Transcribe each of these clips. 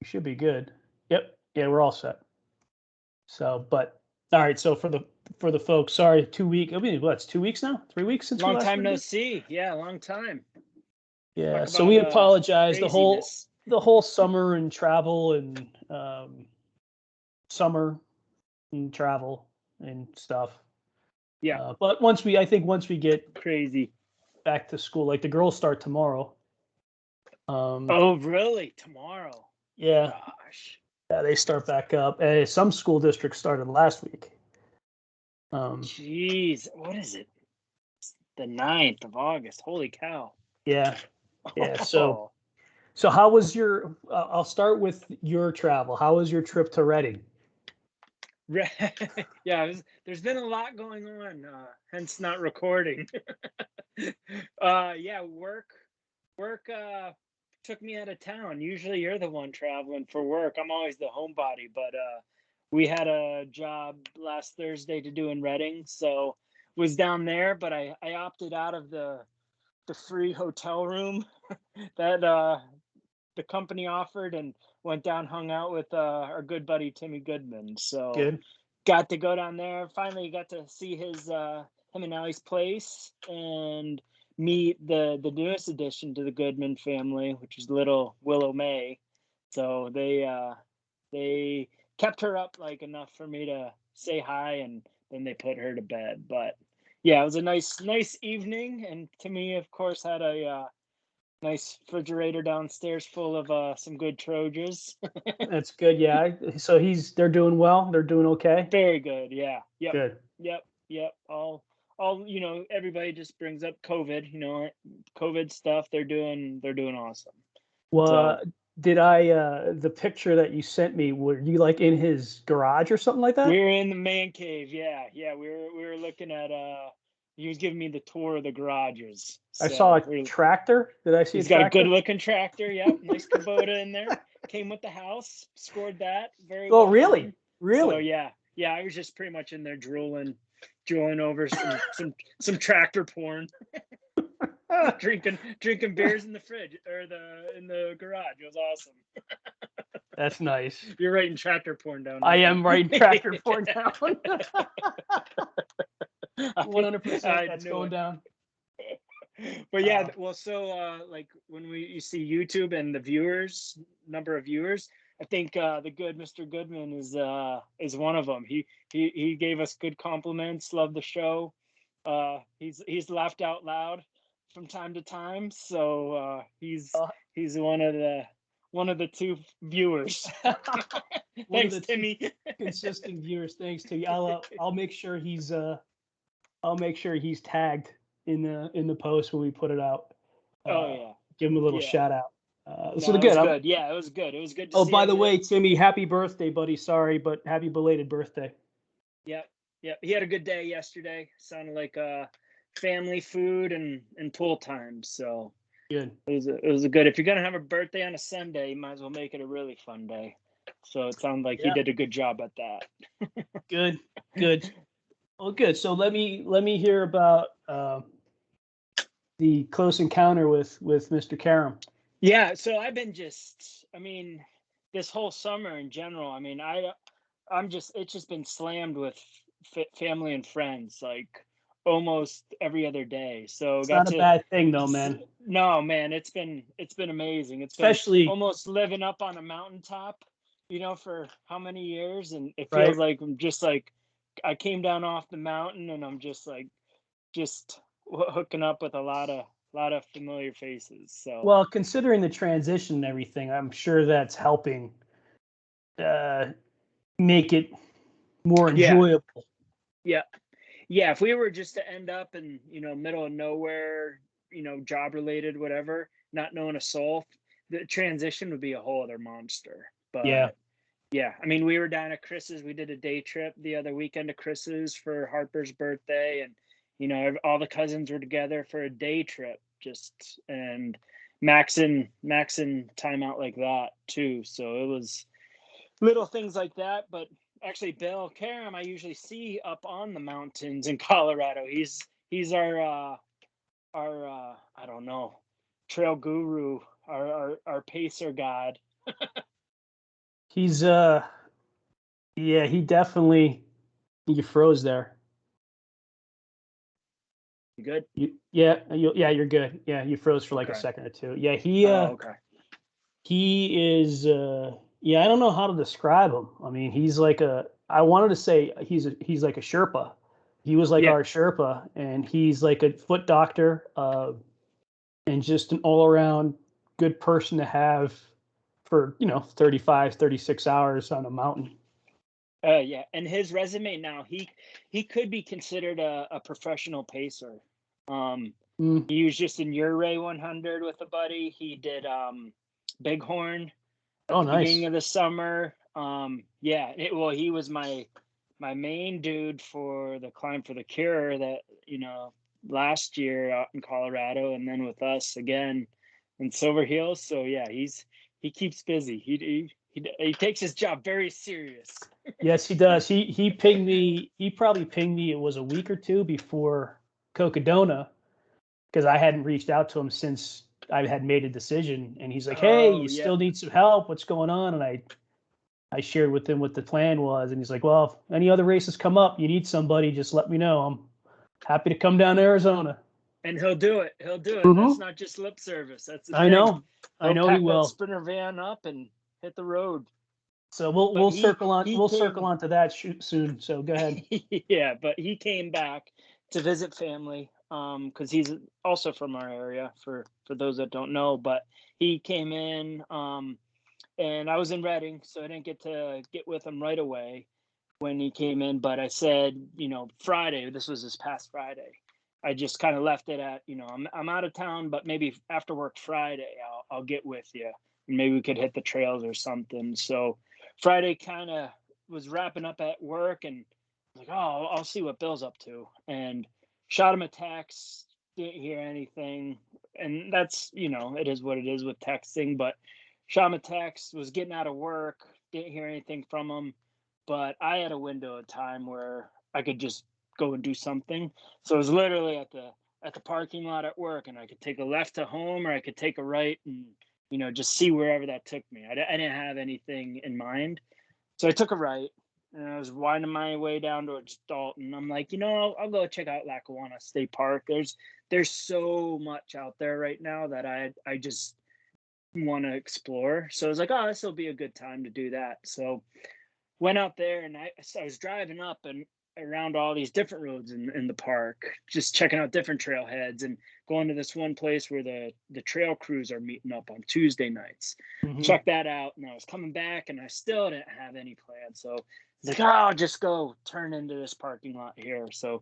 We should be good. Yep. Yeah, we're all set. So, but all right. So for the folks, sorry, 2 week. I mean, what's 2 weeks now? 3 weeks since we Long last time no recorded? see. Yeah, long time. Yeah. Talk So about we apologize. craziness. The whole summer and travel and summer and travel and stuff. Yeah, But I think once we get crazy. back to school, like the girls start tomorrow. Oh, really? Tomorrow? Yeah, Gosh. yeah, they start back up. Some school districts started last week. Um, Jeez, what is it? The 9th of August. Holy cow. yeah, yeah. So, Oh, so how was your? I'll start with your travel. How was your trip to Reading? yeah, there's been a lot going on, hence not recording. Yeah, work took me out of town. Usually you're the one traveling for work. I'm always the homebody, but we had a job last Thursday to do in Reading, so was down there, but I opted out of the free hotel room that the company offered and went down, hung out with our good buddy Timmy Goodman. So Good. got to go down there. Finally got to see him and Allie's place and meet the newest addition to the Goodman family, which is little Willow May. So they kept her up like enough for me to say hi, and then they put her to bed. But yeah, it was a nice evening, and Timmy, of course, had a nice refrigerator downstairs full of some good Trojans. That's good. Yeah. So they're doing well. They're doing okay. Very good. Yeah. Yep. Good. Yep. Yep. All everybody just brings up COVID, COVID stuff. They're doing awesome. Well, So did I the picture that you sent me? Were you like in his garage or something like that? we're in the man cave. Yeah. Yeah. We were looking at he was giving me the tour of the garages. I saw So a tractor. Did I see a he's got a good tractor? looking tractor. Yep. Nice Kubota in there. Came with the house, scored that. Very Oh, well really? done. So Really? yeah, yeah, I was just pretty much in there drooling over some tractor porn, drinking beers in the fridge or in the garage. It was awesome. That's nice. You're writing tractor porn down, I aren't am writing you? tractor for down. I, 100%. I That's knew going it. down. But yeah, Uh, well, so like when you see YouTube and the number of viewers, I think the good Mr. Goodman is one of them. He gave us good compliments, loved the show. He's laughed out loud from time to time, so he's uh, he's one of the two viewers. one of Thanks, the two Timmy. consistent viewers. Thanks to you. I'll make sure he's tagged in the post when we put it out. Oh Uh, yeah, Give him a little yeah. shout out. So No, the it good. was good. Yeah, it was good. It was good to Oh, see by the way, everything. Timmy, happy birthday, buddy. Sorry, but happy belated birthday. Yep, yep. He had a good day yesterday. Sounded like family food and pool time. So Good. it was a good. If you're gonna have a birthday on a Sunday, you might as well make it a really fun day. So it sounded like he Yeah. did a good job at that. Good. Good. Well, good. So let me hear about the close encounter with Mr. Karam. Yeah. So I've been this whole summer in general. It's just been slammed with family and friends, like almost every other day. So It's got not a to bad thing though, man. no, man, it's been amazing. It's been Especially almost living up on a mountaintop, for how many years, and it right. feels like I'm just like I came down off the mountain, and I'm just hooking up with a lot of familiar faces. So Well, considering the transition and everything, I'm sure that's helping uh, make it more yeah, enjoyable. yeah, yeah. If we were just to end up in middle of nowhere, job related, whatever, not knowing a soul, the transition would be a whole other monster. Yeah. But yeah, we were down at Chris's. We did a day trip the other weekend to Chris's for Harper's birthday, and all the cousins were together for a day trip, just and maxing time out like that too. So it was little things like that. But actually, Bill Karam, I usually see up on the mountains in Colorado. He's our I don't know, trail guru, our pacer god. He's yeah, he definitely you froze there. You good? Yeah, you're good. Yeah, you froze for like a Okay. second or two. Yeah, Oh, okay. he is yeah, I don't know how to describe him. I mean, he's like a I wanted to say he's like a Sherpa. He was like Yeah. our Sherpa, and he's like a foot doctor, and just an all around good person to have for, 35, 36 hours on a mountain. Yeah, and his resume now, he could be considered a professional pacer. Um, Mm. he was just in Uray 100 with a buddy. He did Bighorn at Oh, the beginning nice. of the summer. Yeah, well, he was my main dude for the Climb for the Cure that last year out in Colorado, and then with us again in Silver Hills. So yeah, he keeps busy. He takes his job very serious. Yes, he does. He pinged me. He probably pinged me. It was a week or two before Cocodona, because I hadn't reached out to him since I had made a decision. And he's like, "Hey, Oh you yeah, still need some help? What's going on?" And I shared with him what the plan was, and he's like, "Well, if any other races come up, you need somebody, just let me know. I'm happy to come down to Arizona." and he'll do it. He'll do it. That's Hmm. not just lip service. That's the I thing. know. I He'll know he pack that will. sprinter van up and hit the road. So we'll But we'll he circle on he we'll circle came onto that soon. So go ahead. yeah, but he came back to visit family because he's also from our area for those that don't know. But he came in and I was in Reading, so I didn't get to get with him right away when he came in. But I said, Friday. This was this past Friday. I just kind of left it at, I'm out of town, but maybe after work Friday, I'll get with you. Maybe we could hit the trails or something. So Friday kind of was wrapping up at work, and like, oh, I'll see what Bill's up to, and shot him a text. Didn't hear anything, and that's it is what it is with texting. But shot him a text. Was getting out of work. Didn't hear anything from him, but I had a window of time where I could just go and do something. So it was literally at the parking lot at work, and I could take a left to home, or I could take a right and just see wherever that took me. I didn't have anything in mind, so I took a right, and I was winding my way down towards Dalton. I'm like, I'll go check out Lackawanna State Park. There's so much out there right now that I just want to explore. So I was like, oh, this will be a good time to do that. So went out there, and I was driving up and around all these different roads in the park, just checking out different trailheads and going to this one place where the trail crews are meeting up on Tuesday nights. Hmm. Check that out. And I was coming back, and I still didn't have any plans. So I was like, oh, I'll just go turn into this parking lot here. So I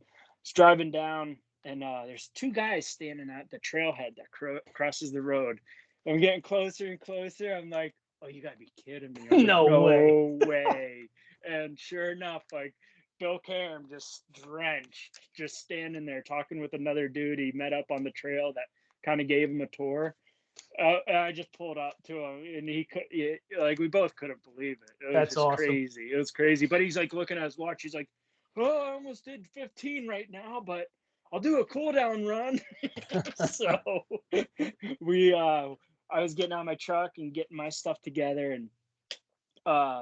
was driving down, and there's two guys standing at the trailhead that crosses the road. I'm getting closer and closer. I'm like, oh, you gotta be kidding me. I'm like, No way. no way. And sure enough, like Bill Carum just drenched, just standing there talking with another dude he met up on the trail that kind of gave him a tour. And I just pulled up to him, and like we both couldn't believe it. It was That's just awesome. crazy. It was crazy. But he's like looking at his watch. He's like, "Oh, I almost did 15 right now, but I'll do a cool down run." So we, I was getting out my truck and getting my stuff together, and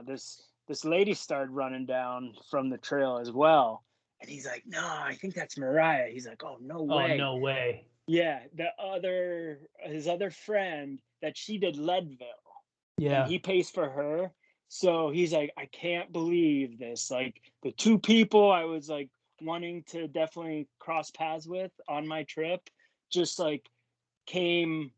this lady started running down from the trail as well. And he's like, "No, I think that's Mariah." He's like, "Oh, no Oh, way." no way. Yeah, his other friend that she did Leadville, and Yeah. he pays for her. So he's like, "I can't believe this. Like the two people I was like wanting to definitely cross paths with on my trip just like came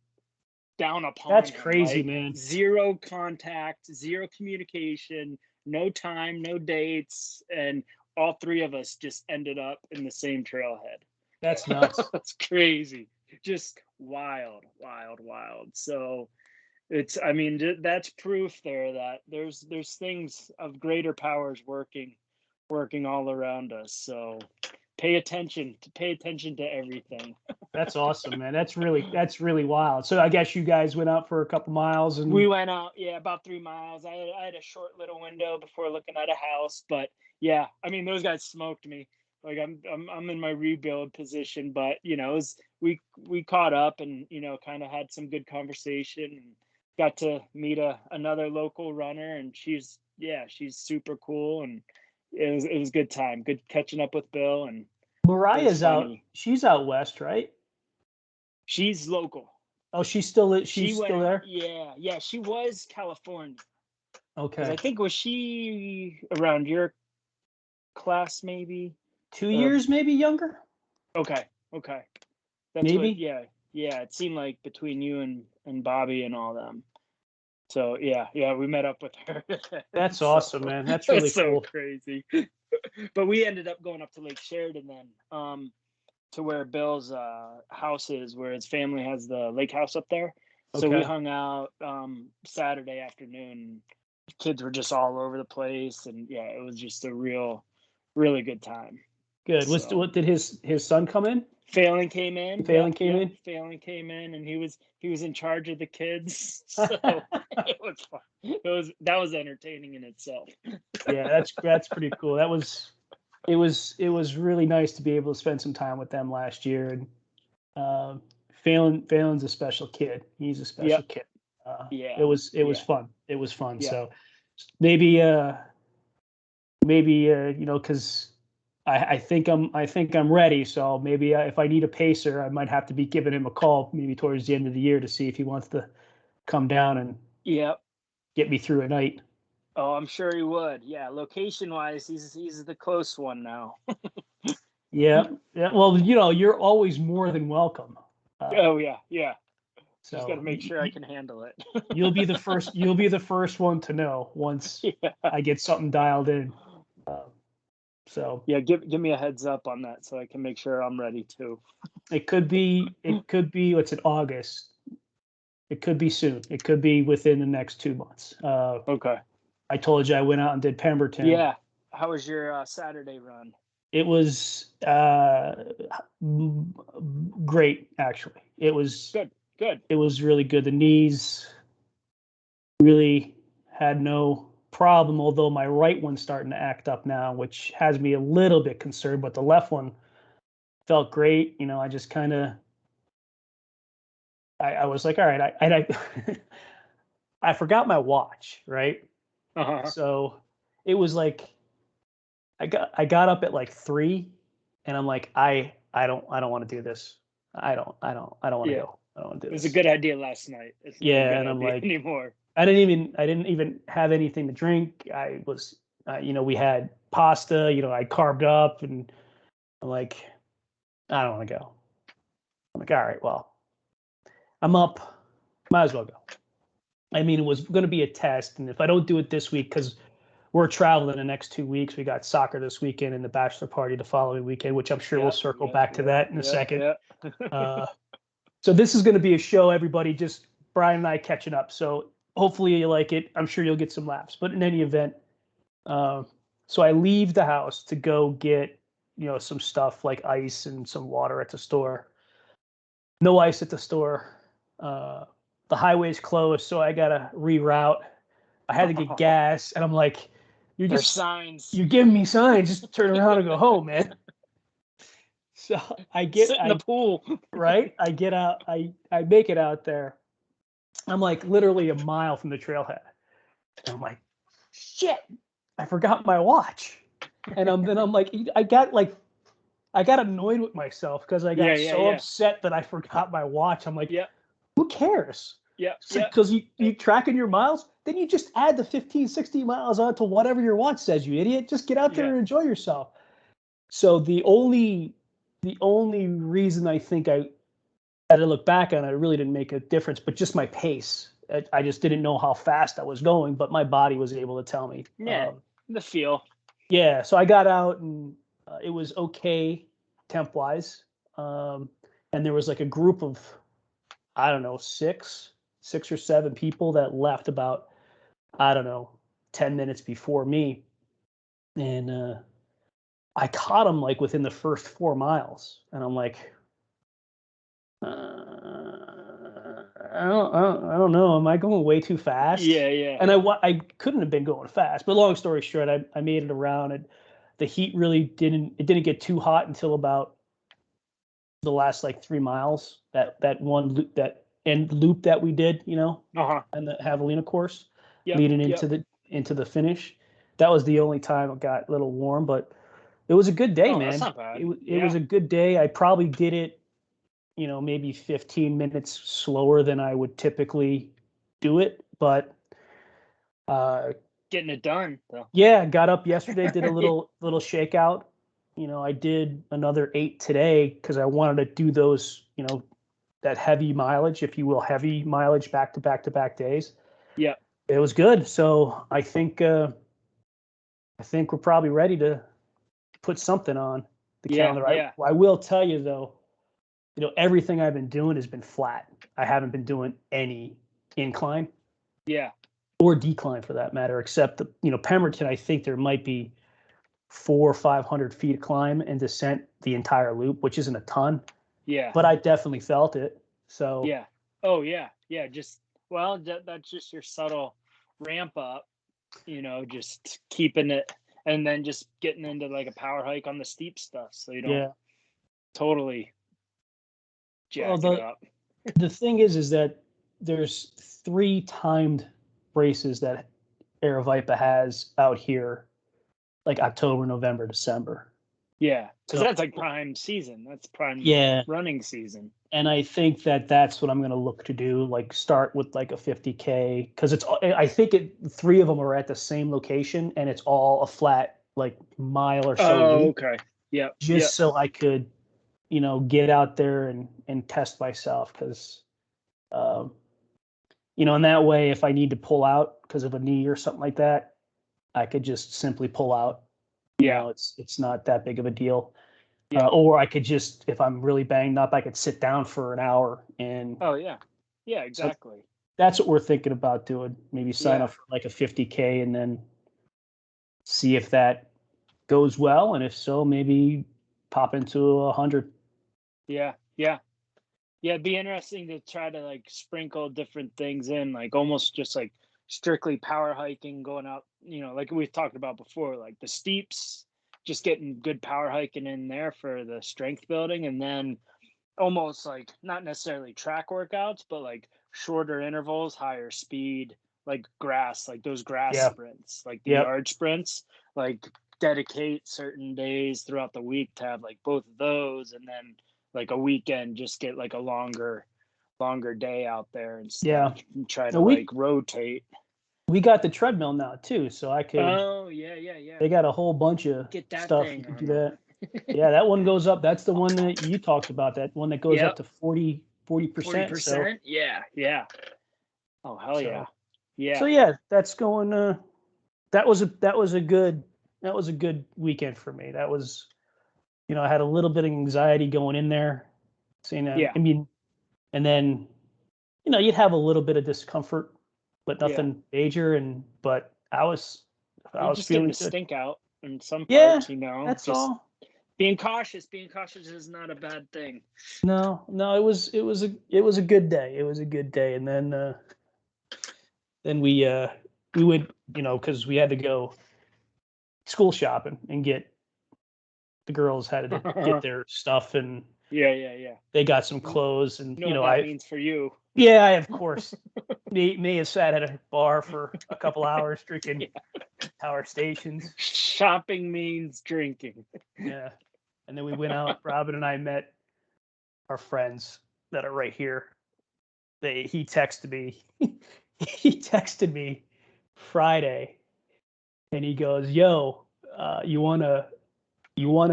down upon That's him, crazy, like man. zero contact, zero communication, no time, no dates, and all three of us just ended up in the same trailhead. That's nuts. It's crazy, just wild, wild, wild. So I mean, that's proof there that there's things of greater powers working all around us. So pay attention to everything. That's awesome, man. That's really wild. So I guess you guys went out for a couple miles and We went out, yeah, about 3 miles. I had a short little window before looking at a house, but yeah, I mean those guys smoked me. Like I'm in my rebuild position, but it was we caught up and kind of had some good conversation, and got to meet another local runner, and she's super cool, and it was a good time. Good catching up with Bill, and it was Mariah's out. funny. She's out west, right? She's local. Oh, She she's still went, there. yeah. She was California because Okay. I think was she around your class maybe, 2 years maybe younger. okay, okay. That's what, Maybe. yeah. It seemed like between you and Bobby and all them. So yeah, we met up with her. That's So awesome, man. That's it really was so cool. crazy. But we ended up going up to Lake Sheridan then, to where Bill's house is, where his family has the lake house up there. So we Okay. hung out Saturday afternoon. Kids were just all over the place, and yeah, it was just a really good time. Good. So What did his son come in? Phelan came in. Phelan came in. Phelan came in, and he was in charge of the kids. So it was fun. That was entertaining in itself. Yeah, that's pretty cool. It was really nice to be able to spend some time with them last year. And Phelan's a special kid. He's a special Yep. kid. Yeah. It was Yeah. fun. It was fun. Yeah. So maybe because I think I'm ready. So maybe if I need a pacer, I might have to be giving him a call maybe towards the end of the year to see if he wants to come down and Yep. get me through a night. Oh, I'm sure he would. Yeah. Location wise, he's the close one now. Yeah. Yeah. Well, you're always more than welcome. Uh, Oh yeah. Yeah. Just got to so make sure I can handle it. you'll be the first. You'll be the first one to know once Yeah. I get something dialed in. So Yeah. Give me a heads up on that so I can make sure I'm ready too. it could be. What's it? August. It could be soon. It could be within the next 2 months. Okay. I told you I went out and did Pemberton. Yeah. How was your Saturday run? It was great, actually. It was Good. Good. it was really good. The knees really had no problem, although my right one's starting to act up now, which has me a little bit concerned. But the left one felt great. I just kind of I was like, all right, I forgot my watch, right? Uh-huh. So it was like I got up at like 3, and I'm like, I don't want to do this. I don't want to Yeah. go. I don't want to It do was a this. good idea last night. It's not a Yeah, good and I'm idea like, anymore. I didn't even have anything to drink. We had pasta. I carved up, and I'm like, I don't want to go. I'm like, all right, well, I'm up. Might as well go. I mean, it was going to be a test, and if I don't do it this week, because we're traveling the next 2 weeks, we got soccer this weekend and the bachelor party the following weekend, which I'm sure we'll circle back to that in a second. Yeah. So this is going to be a show, everybody. Just Brian and I catching up. So hopefully you like it. I'm sure you'll get some laughs. But in any event, so I leave the house to go get some stuff like ice and some water at the store. No ice at the store. The highway's closed, so I gotta reroute. I had to get gas, and I'm like, There's signs. you're giving me signs. Just turn around and go home, man. So Sit in the pool. right. I get out. I make it out there. I'm like literally a mile from the trailhead. And I'm like, shit, I forgot my watch. And I'm like, I got annoyed with myself because I got so upset that I forgot my watch. I'm like, Yeah. who cares? Yeah. Because you tracking your miles, then you just add the 15, 16 miles onto whatever your watch says, you idiot. Just get out there and enjoy yourself. So the only reason I think as I look back on it, it really didn't make a difference, but just my pace. I just didn't know how fast I was going, but my body was able to tell me. Yeah. The feel. Yeah. So I got out, and it was okay temp wise. And there was like a group of, I don't know, six or seven people that left about, I don't know, 10 minutes before me. And I caught them like within the first 4 miles. And I'm like, I don't know. Am I going way too fast? Yeah. And I couldn't have been going fast. But long story short, I made it around, and the heat really didn't get too hot until about the last like 3 miles. That and loop that we did, Uh-huh. and the Javelina course Yep. leading Yep. into the finish. That was the only time it got a little warm, but it was a good day, Oh, man. that's not bad. It was a good day. I probably did it, maybe 15 minutes slower than I would typically do it, but getting it done though. yeah, got up yesterday, did a little shakeout. I did another 8 today because I wanted to do those, that heavy mileage, if you will, heavy mileage back to back to back days. Yeah. It was good. So I think we're probably ready to put something on the calendar. Yeah. I will tell you though, everything I've been doing has been flat. I haven't been doing any incline. Yeah. Or decline for that matter, except Pemberton. I think there might be 400 or 500 feet of climb and descent the entire loop, which isn't a ton. Yeah. But I definitely felt it. So yeah. Oh yeah. Yeah. Just that's just your subtle ramp up. Just keeping it, and then just getting into like a power hike on the steep stuff, so you don't yeah. totally Well, jack it up. the thing is that there's 3 timed races that Aravaipa has out here, like October, November, December. Yeah, because So that's like prime season. That's prime yeah, running season. and I think that's what I'm going to look to do. Like start with like a 50K because I think 3 of them are at the same location and it's all a flat like mile or so Oh, loop. okay. Yep. Just so I could, get out there and test myself because, in that way, if I need to pull out because of a knee or something like that, I could just simply pull out. Yeah. It's not that big of a deal. Yeah. Or I could just, if I'm really banged up, I could sit down for an hour and. Oh yeah. Yeah. So Exactly. that's what we're thinking about doing. Maybe sign Yeah. up for like a 50K and then see if that goes well, and if so, maybe pop into 100. Yeah. Yeah. Yeah. It'd be interesting to try to like sprinkle different things in, like almost just like strictly power hiking, going out. Like we've talked about before, like the steeps, just getting good power hiking in there for the strength building, and then almost like not necessarily track workouts, but like shorter intervals, higher speed, like grass, like those grass Yeah. sprints, like the Yep. yard sprints, like dedicate certain days throughout the week to have like both of those, and then like a weekend just get like a longer day out there and Yeah. stuff, and try to And like rotate. we got the treadmill now too, so I could. Oh yeah. They got a whole bunch of Get that stuff. You thing could do on. that. Yeah, that one goes up. That's the one that you talked about. That one that goes up Yep. to 40%. So 40%. Yeah. Oh hell yeah. so Yeah. so yeah, that's going. That was a good weekend for me. That was, I had a little bit of anxiety going in there, saying that. Yeah. I mean, and then you'd have a little bit of discomfort, but Yeah. nothing major. But I was You're just getting feeling the good. stink out in some Yeah, parts, that's just all. being cautious. Being cautious is not a bad thing. No, it was a good day. It was a good day, and then we went, because we had to go school shopping and get the girls had to get their stuff, and Yeah. they got some You clothes, and know what that means for you. I of course may have sat at a bar for a couple hours drinking Yeah. Tower Stations. Shopping means drinking. Yeah, and then we went out. Robin and I met our friends that are right here. He texted me. He texted me Friday, and he goes, "Yo, you wanna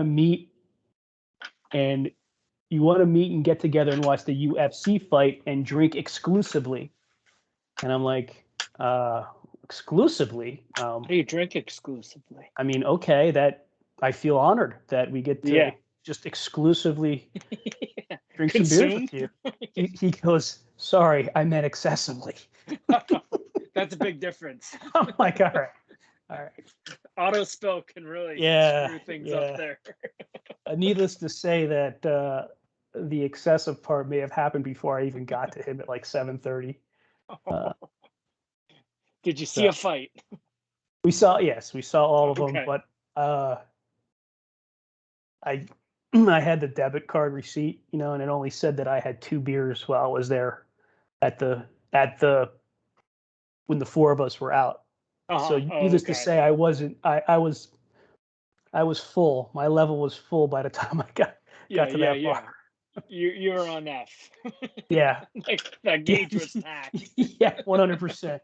meet and get together and watch the UFC fight and drink exclusively." And I'm like, exclusively? How do you drink exclusively? I mean, okay, that I feel honored that we get to Yeah. just exclusively Yeah. drink some beers with you. He goes, "Sorry, I meant excessively." That's a big difference. I'm like, all right. Auto spill can really Yeah, screw things yeah. up there. Needless to say that the excessive part may have happened before I even got to him at like 7:30. Did you see So a fight? we saw all of them, Okay. but I I had the debit card receipt, and it only said that I had 2 beers while I was there. at the when the four of us were out. So needless to say, I was full. My level was full by the time I got to that bar. You were on F. Yeah. Like that gauge was packed. Yeah, 100%.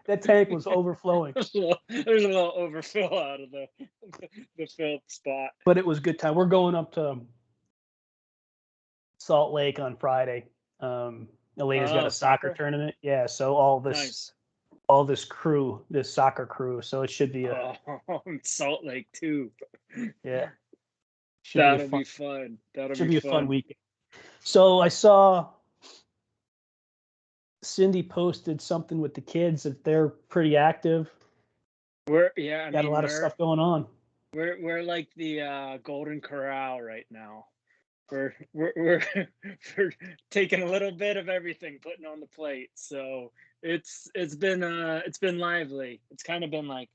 That tank was overflowing. There's a little overfill out of the filled spot. But it was a good time. We're going up to Salt Lake on Friday. Elena's got a soccer tournament. Yeah, so all this crew, this soccer crew. So it should be Salt Lake too. Yeah. That'll be fun. Should be a fun weekend. So I saw Cindy posted something with the kids that they're pretty active. Got a lot of stuff going on. We're like the Golden Corral right now. We're taking a little bit of everything, putting on the plate. So it's been lively. It's kind of been like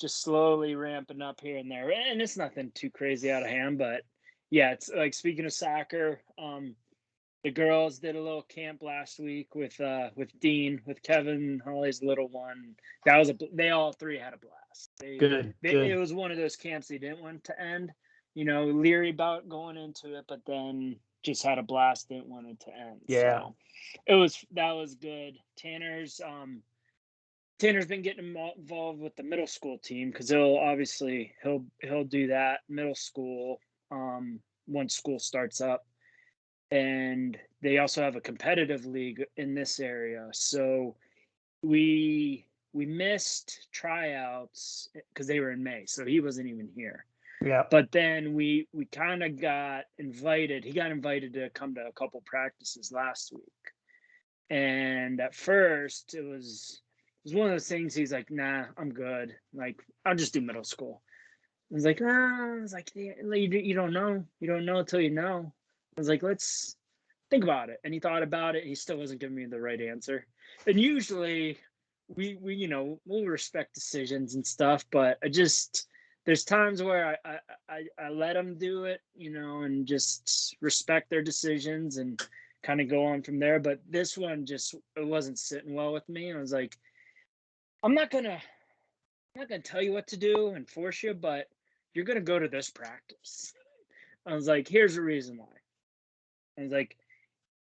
just slowly ramping up here and there, and it's nothing too crazy out of hand. But yeah, it's like, speaking of soccer, the girls did a little camp last week with Dean, with Kevin, Holly's little one. They all three had a blast. Good. It was one of those camps they didn't want to end. Leery about going into it, but then just had a blast, didn't want it to end. Yeah. So that was good. Tanner's been getting involved with the middle school team, because he'll do that middle school once school starts up. And they also have a competitive league in this area. So we missed tryouts because they were in May, so he wasn't even here. Yeah. But then we kind of got invited. He got invited to come to a couple practices last week. And at first it was one of those things. He's like, nah, I'm good. Like, I'll just do middle school. I was like, you don't know. You don't know until you know. I was like, let's think about it. And he thought about it. He still wasn't giving me the right answer. And usually we we'll respect decisions and stuff, but there's times where I let him do it, and just respect their decisions and kind of go on from there. But this one it wasn't sitting well with me. I was like, I'm not gonna tell you what to do and force you, but you're gonna go to this practice. I was like, here's the reason why. I was like,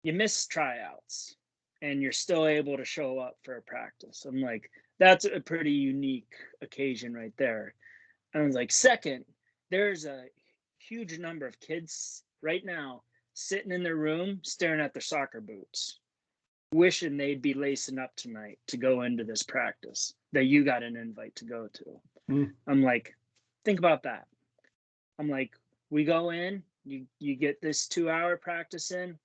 you miss tryouts and you're still able to show up for a practice. I'm like, that's a pretty unique occasion right there. And I was like, second, there's a huge number of kids right now sitting in their room staring at their soccer boots, wishing they'd be lacing up tonight to go into this practice that you got an invite to go to. I'm like, think about that. I'm like, we go in, you get this 2-hour practice in,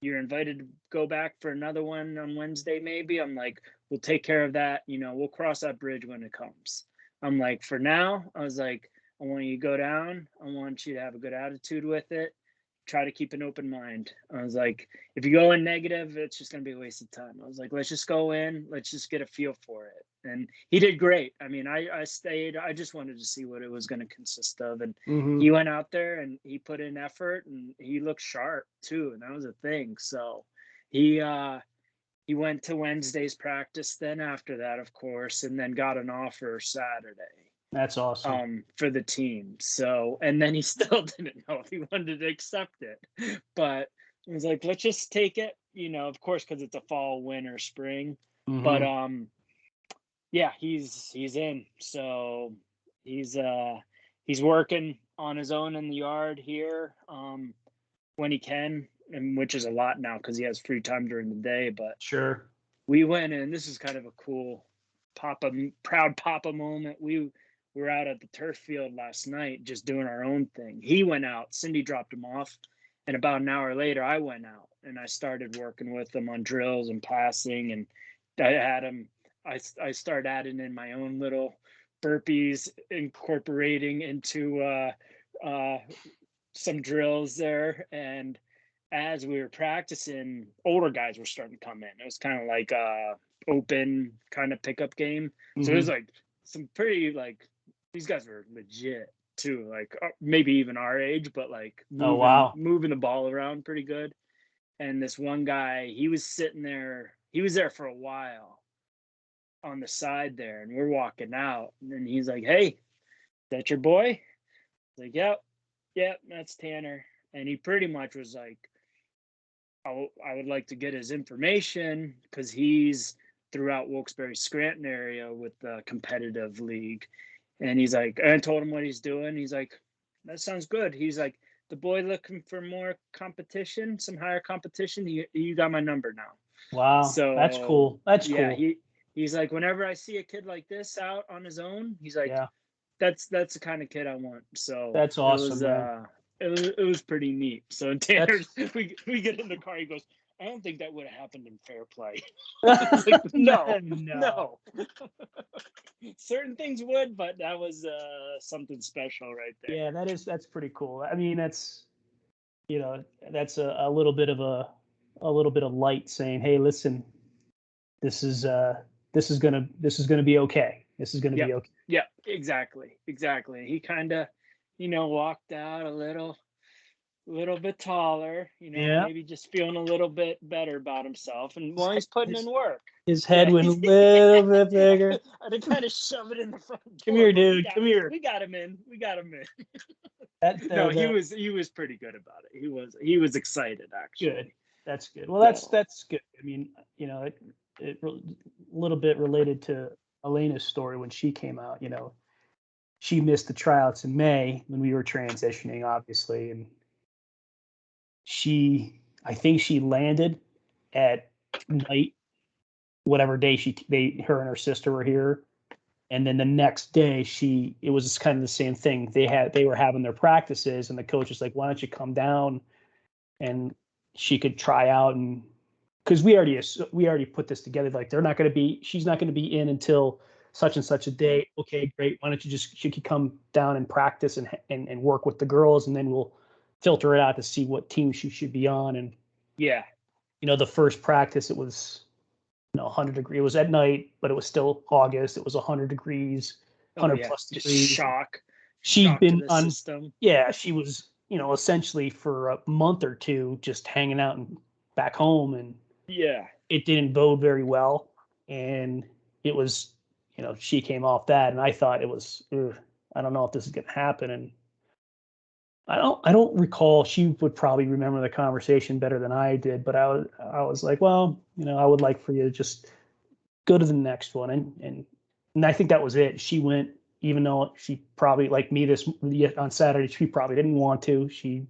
you're invited to go back for another one on Wednesday, maybe. I'm like, we'll take care of that. We'll cross that bridge when it comes. I'm like, for now, I was like, I want you to go down. I want you to have a good attitude with it. Try to keep an open mind. I was like, if you go in negative, it's just going to be a waste of time. I was like, let's just go in. Let's just get a feel for it. And he did great. I mean, I stayed. I just wanted to see what it was going to consist of. And he went out there and he put in effort, and he looked sharp too. And that was a thing. So he went to Wednesday's practice then after that, of course, and then got an offer Saturday. That's awesome. For the team. So, and then he still didn't know if he wanted to accept it, but I was like, let's just take it, of course, because it's a fall, winter, spring. But yeah, he's in. So he's working on his own in the yard here when he can, and which is a lot now because he has free time during the day. But sure, we went in. This is kind of a cool proud papa moment. We were out at the turf field last night just doing our own thing. He went out, Cindy dropped him off, and about an hour later I went out and I started working with him on drills and passing, and I started adding in my own little burpees, incorporating into some drills there. And as we were practicing, older guys were starting to come in. It was kind of like a open kind of pickup game. So it was like some pretty, like, these guys were legit too, like maybe even our age, but like moving the ball around pretty good. And this one guy, he was sitting there. He was there for a while on the side there, and we're walking out, and then he's like, "Hey, is that your boy?" Like, yep, that's Tanner. And he pretty much was like, I would like to get his information because he's throughout Wilkes-Barre Scranton area with the competitive league. And he's like, I told him what he's doing. He's like, that sounds good. He's like, the boy looking for more competition, some higher competition. You got my number now. Wow, that's So cool. That's yeah, cool. he's like, whenever I see a kid like this out on his own, he's like, Yeah, that's the kind of kid I want. So that's awesome, man. It was pretty neat. So Tanner, That's we get in the car. He goes, I don't think that would have happened in fair play. I was like, no. Certain things would, but that was something special right there. Yeah, that's pretty cool. I mean, that's that's a little bit of light saying, hey, listen, this is gonna be okay. This is gonna be okay. Yeah, exactly. He kind of, walked out a little bit taller, Yeah. maybe just feeling a little bit better about himself, and while he's putting in work. His head went a little bit bigger. I had to kind of shove it in the front door. Come here, dude. Come here. We got him in. No, he was pretty good about it. He was excited, actually. Good. That's good. Well, that's good. I mean, it a little bit related to Elena's story when she came out. She missed the tryouts in May when we were transitioning, obviously, and I think she landed at night, whatever day her and her sister were here, and then the next day it was kind of the same thing. They were having their practices, and the coach was like, "Why don't you come down?" And she could try out, and because we already put this together, like she's not going to be in until such and such a day. Okay, great. Why don't she could come down and practice and work with the girls, and then we'll filter it out to see what team she should be on. And yeah, the first practice, it was 100 degrees. It was at night, but it was still August. It was 100 degrees, 100 plus degrees. Shock. She'd been on system. Yeah, she was essentially for a month or two just hanging out and back home, and yeah, it didn't bode very well. And it was she came off that, and I thought it was I don't know if this is going to happen. And I don't recall. She would probably remember the conversation better than I did, but I was like, well, I would like for you to just go to the next one. And I think that was it. She went, even though she probably, like me on Saturday, she probably didn't want to. She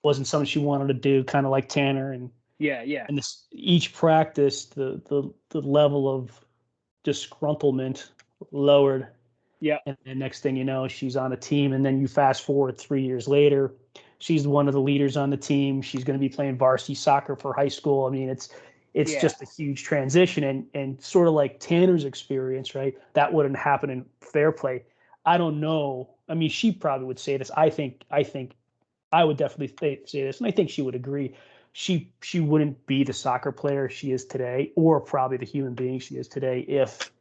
wasn't something she wanted to do, kind of like Tanner. And and each practice, the level of disgruntlement lowered. Yeah. And the next thing you know, she's on a team. And then you fast forward 3 years later, she's one of the leaders on the team. She's going to be playing varsity soccer for high school. I mean, it's just a huge transition. And sort of like Tanner's experience, right? That wouldn't happen in fair play. I don't know. I mean, she probably would say this. I think I would definitely say this, and I think she would agree. She wouldn't be the soccer player she is today, or probably the human being she is today, if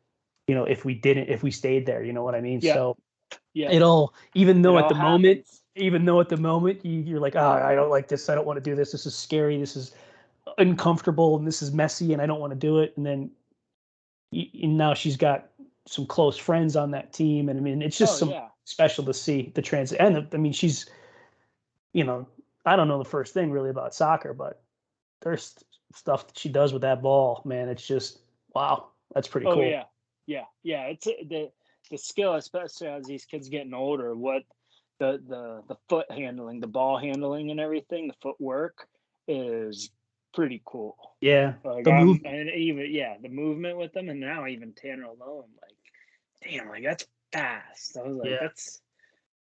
we stayed there, you know what I mean? Yeah. So yeah, even though at the moment you're like, I don't like this. I don't want to do this. This is scary. This is uncomfortable, and this is messy, and I don't want to do it. And then now she's got some close friends on that team. And I mean, it's just special to see the transit. And I mean, she's, I don't know the first thing really about soccer, but there's stuff that she does with that ball, man. It's just, wow. That's pretty cool. Yeah. It's the skill, especially as these kids getting older, what the foot handling, the ball handling and everything, the footwork is pretty cool. Yeah. Like and even the movement with them, and now even Tanner alone, like, damn, like that's fast. I was like,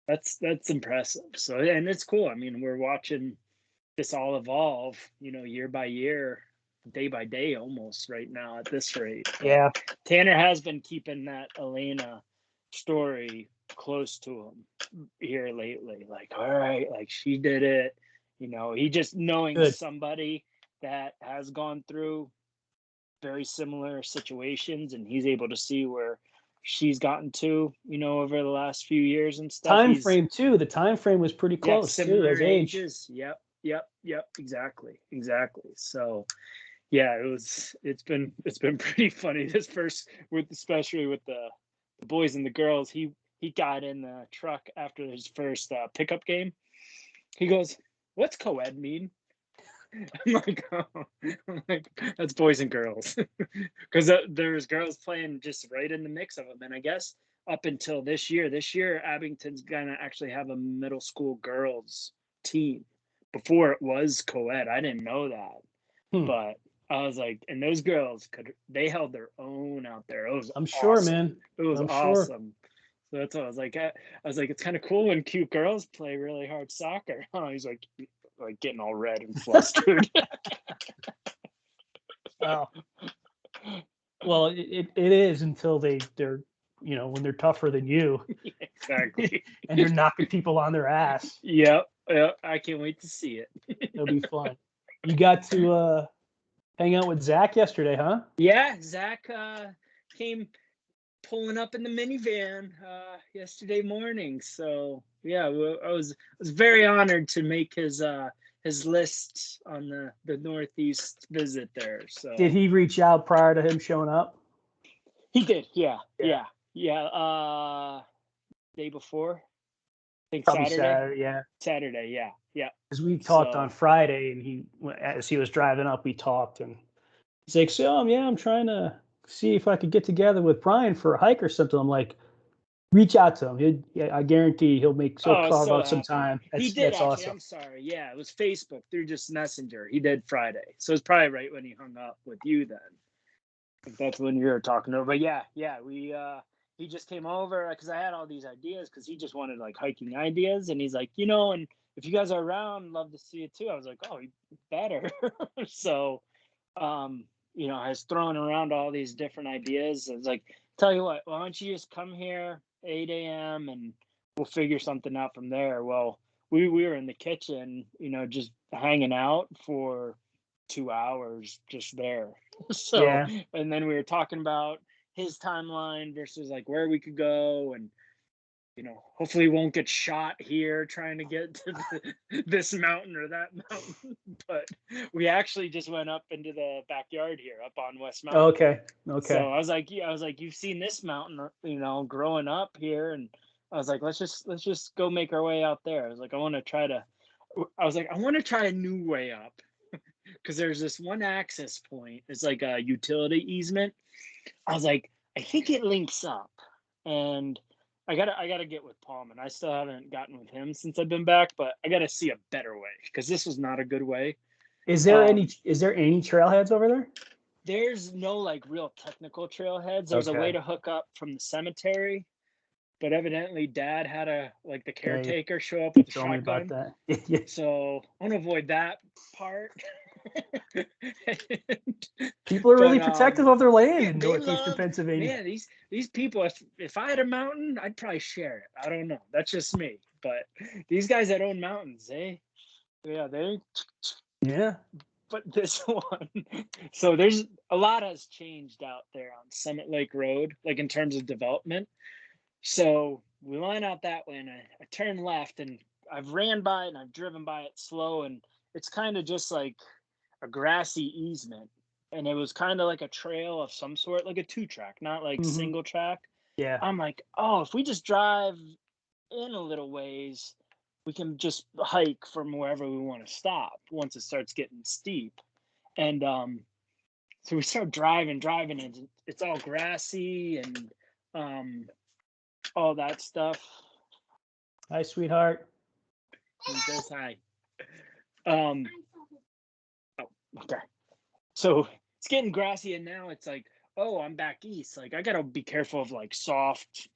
that's impressive. So and it's cool. I mean, we're watching this all evolve, year by year, day by day almost right now at this rate. Yeah. Tanner has been keeping that Elena story close to him here lately. Like, all right, like she did it. He just knowing somebody that has gone through very similar situations, and he's able to see where she's gotten to, over the last few years and stuff. The time frame was pretty close. Similar too, as ages. Yep. exactly. So yeah, it's been pretty funny this first, with especially with the boys and the girls. He got in the truck after his first pickup game. He goes, "What's co-ed mean?" I'm like, oh. I'm like, that's boys and girls, because there's girls playing just right in the mix of them. And I guess up until this year, Abington's gonna actually have a middle school girls team. Before it was co-ed, I didn't know that, Hmm. but I was like, and those girls they held their own out there. It was I'm sure, awesome. man. It was I'm sure. awesome. So that's what I was like. I was like, it's kind of cool when cute girls play really hard soccer. Oh, he's like getting all red and flustered. Oh, well, it is until they're when they're tougher than you Exactly. and they're knocking people on their ass. Yep. I can't wait to see it. It'll be fun. You got to hang out with Zach yesterday, huh? Yeah, Zach came pulling up in the minivan yesterday morning. So yeah, I was very honored to make his list on the Northeast visit there. So Did he reach out prior to him showing up? he did. Yeah. Yeah. Day before, I think Probably Saturday. Saturday, yeah. Saturday, yeah. Because we talked on So Friday, and as he was driving up, we talked, and he's like, "So, yeah, I'm trying to see if I could get together with Brian for a hike or something." I'm like, "Reach out to him. I guarantee he'll oh, carve so out some happy. time." He That's did that's actually. awesome. I'm sorry. Yeah, it was Facebook through just Messenger. He did Friday, so it's probably right when he hung up with you then. If that's when you were talking to him. But yeah, we he just came over because I had all these ideas, because he just wanted like hiking ideas, and he's like, and if you guys are around, love to see it too. I was like, oh, you better. So I was throwing around all these different ideas. I was like, tell you what, why don't you just come here 8 a.m. and we'll figure something out from there. Well, we were in the kitchen, just hanging out for 2 hours just there. So, Yeah, and then we were talking about his timeline versus like where we could go, and hopefully won't get shot here trying to get to this mountain or that mountain. But we actually just went up into the backyard here, up on West Mountain. okay. So I was like, you've seen this mountain, growing up here, and I was like, let's just go make our way out there. I was like, I want to try a new way up, because there's this one access point. It's like a utility easement. I was like, I think it links up, and I gotta get with Palm, and I still haven't gotten with him since I've been back, but I gotta see a better way, because this was not a good way. Is there any trailheads over there? There's no like real technical trailheads. There's a way Okay. to hook up from the cemetery, but evidently Dad had the caretaker show up You with a told me about shotgun. that. Yeah. So I want to avoid that part. People are really But protective of their land yeah, in they northeastern love, Pennsylvania. man, these people. If I had a mountain, I'd probably share it. I don't know. That's just me. But these guys that own mountains, they. Yeah. But this one, so there's a lot has changed out there on Summit Lake Road, like in terms of development. So we line out that way, and I turn left, and I've ran by it and I've driven by it slow, and it's kind of just like a grassy easement, and it was kind of like a trail of some sort, like a 2-track, not like Hmm. single track. Yeah. I'm like, oh, if we just drive in a little ways, we can just hike from wherever we want to stop once it starts getting steep. And so we start driving, and it's all grassy and um, all that stuff. Hi, sweetheart. He says hi. Um, oh, okay. So it's getting grassy, and now it's like, oh, I'm back east. Like I gotta be careful of like soft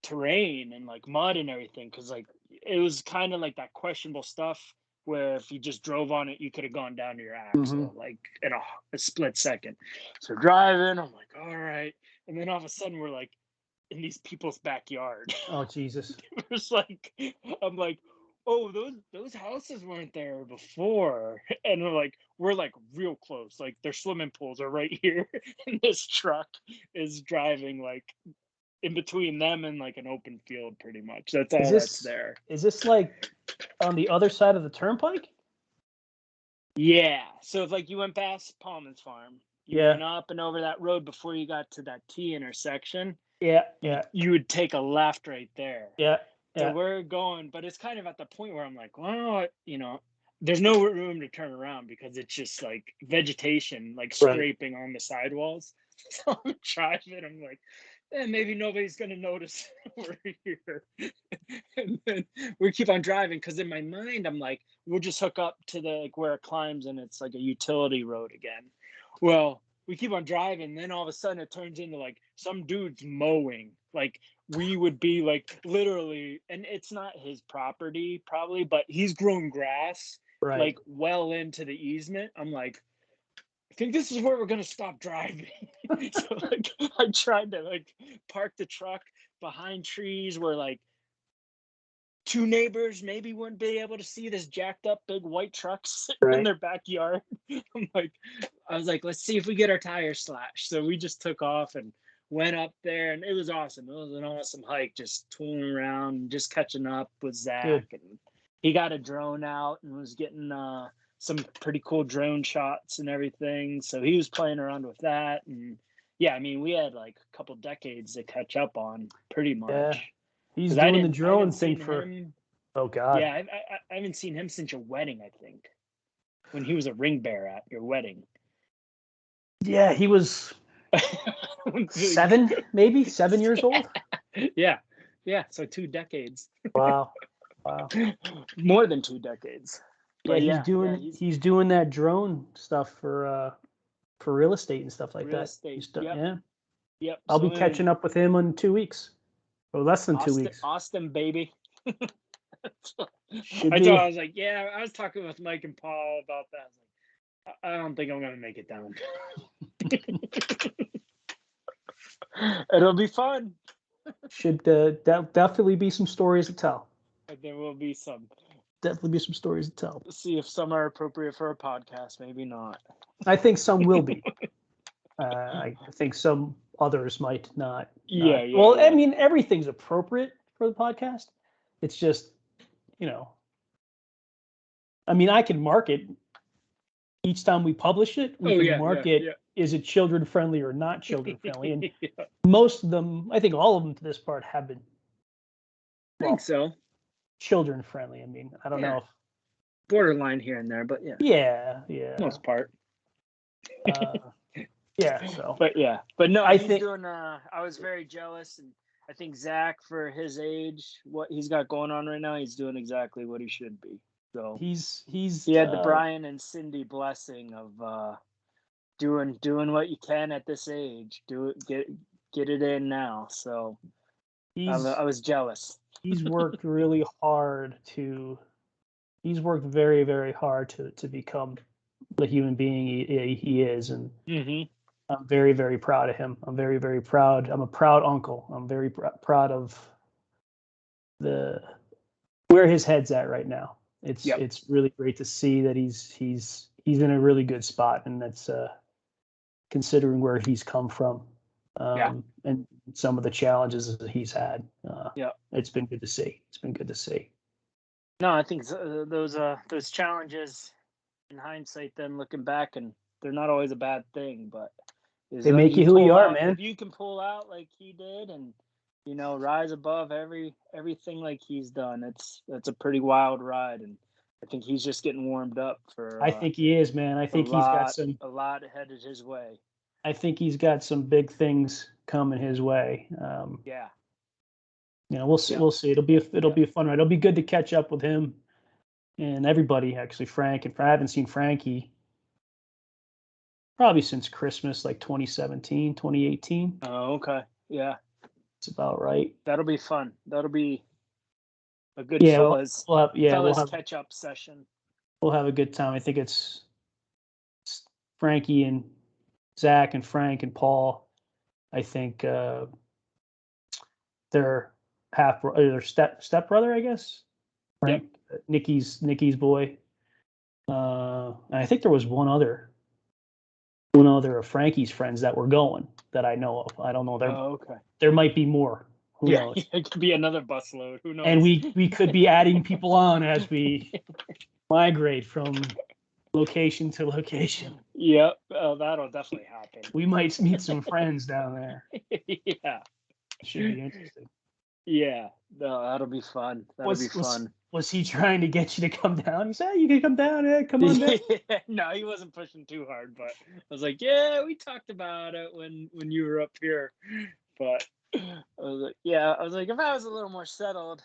terrain and like mud and everything, because like it was kind of like that questionable stuff where if you just drove on it, you could have gone down to your Hmm. axle like in a split second. So driving, I'm like, all right, and then all of a sudden we're like in these people's backyard. Oh, Jesus. It's like, I'm like, oh, those houses weren't there before, and we're like real close, like their swimming pools are right here, and this truck is driving like in between them and like an open field, pretty much. That's Is all that's this there. is this like on the other side of the turnpike? Yeah. So if like you went past Palmer's Farm, you Yeah. went up and over that road before you got to that T intersection, Yeah. you Yeah. you would take a left right there. Yeah. So Yeah. we're going, but it's kind of at the point where I'm like, well, there's no room to turn around because it's just like vegetation, like Right. scraping on the sidewalls. So I'm driving, I'm like, maybe nobody's gonna notice we're here. And then we keep on driving because in my mind I'm like, we'll just hook up to the like where it climbs and it's like a utility road again. Well, we keep on driving, then all of a sudden it turns into like some dude's mowing. Like we would be like literally, and it's not his property probably, but he's grown grass Right. like well into the easement. I'm like, I think this is where we're gonna stop driving. So like I tried to like park the truck behind trees where like two neighbors maybe wouldn't be able to see this jacked up big white truck sitting in Right. their backyard. I was like, let's see if we get our tires slashed. So we just took off and went up there, and it was awesome. It was an awesome hike, just tooling around, and just catching up with Zach. Good. And he got a drone out and was getting some pretty cool drone shots and everything. So he was playing around with that. And yeah, I mean, we had like a couple decades to catch up on pretty Yeah. much. He's 'Cause doing the I drone haven't thing seen for. him. Oh God. Yeah, I haven't seen him since your wedding, I think, when he was a ring bearer at your wedding. Yeah, he was 7, maybe 7 years old. Yeah, yeah. So 2 decades, Wow. Wow. more than 2 decades. Yeah, But he's yeah, doing he's doing that drone stuff for real estate and stuff like real that. estate. He's done, Yep, yeah. yep. I'll So be catching up with him in 2 weeks, or less than 2 weeks. Austin, baby. Should I be. was like, yeah. I was talking with Mike and Paul about that. I was like, I don't think I'm gonna make it down. It'll be fun. Should definitely be some stories to tell. But there will be some. Definitely be some stories to tell. Let's see if some are appropriate for a podcast. Maybe not. I think some will be. I think some others might not. Yeah. Well, Yeah. I mean, everything's appropriate for the podcast. It's just, I mean, I can mark it each time we publish it. We can mark it. Yeah. Is it children friendly or not children friendly? And Yeah. most of them, I think all of them to this part have been. I think so. Children friendly. I mean, I don't know if borderline here and there, but yeah. Yeah. Most part. Yeah. So. But no, I he's think doing. I was very jealous, and I think Zach, for his age, what he's got going on right now, he's doing exactly what he should be. So he had the Brian and Cindy blessing of doing what you can at this age. Do it, get it in now. So I was jealous. He's worked really hard he's worked very, very hard to become the human being he is, and I'm very, very proud of him. I'm very, very proud. I'm a proud uncle. I'm very proud of where his head's at right now. It's really great to see that he's in a really good spot, and that's considering where he's come from, and some of the challenges that he's had. It's been good to see. It's been good to see. No, I think those challenges, in hindsight, then looking back, and they're not always a bad thing, but they make you who you are, man. If you can pull out like he did, and rise above everything like he's done, that's a pretty wild ride, and I think he's just getting warmed up for. I think he is, man. I think he's got a lot headed his way. I think he's got some big things coming his way. We'll see. We'll see. It'll be a fun ride. It'll be good to catch up with him and everybody. Actually, Frank, and I haven't seen Frankie probably since Christmas, like 2017, 2018. Oh, okay. Yeah. It's about right. That'll be fun. That'll be a good fellas catch up session. We'll have a good time. I think it's Frankie and Zach and Frank and Paul. I think they're step brother, I guess. Frank, Nikki's boy. And I think there was one other of Frankie's friends that were going that I know of. I don't know. There might be more. Who knows? It could be another busload. Who knows? And we could be adding people on as we migrate from location to location. Yep. Oh, that'll definitely happen. We might meet some friends down there. Yeah. Should be interesting. Yeah. No, that'll be fun. That'll be Was fun. was he trying to get you to come down? He said, "You can come down. Yeah, come on down." No, he wasn't pushing too hard, but I was like, yeah, we talked about it when you were up here. But I was like, yeah, I was like, if I was a little more settled,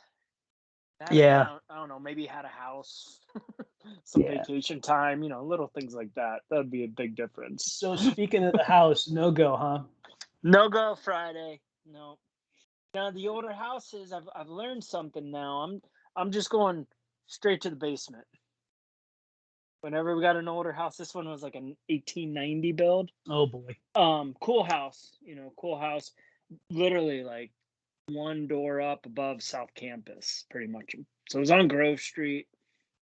Yeah. I don't know, maybe had a house, some Yeah. vacation time, little things like that. That would be a big difference. So speaking of the house, no go, huh? No go Friday. No. Now the older houses, I've learned something now. I'm just going straight to the basement. Whenever we got an older house, this one was like an 1890 build. Oh boy. Cool house, cool house. Literally like one door up above South Campus, pretty much. So it was on Grove Street,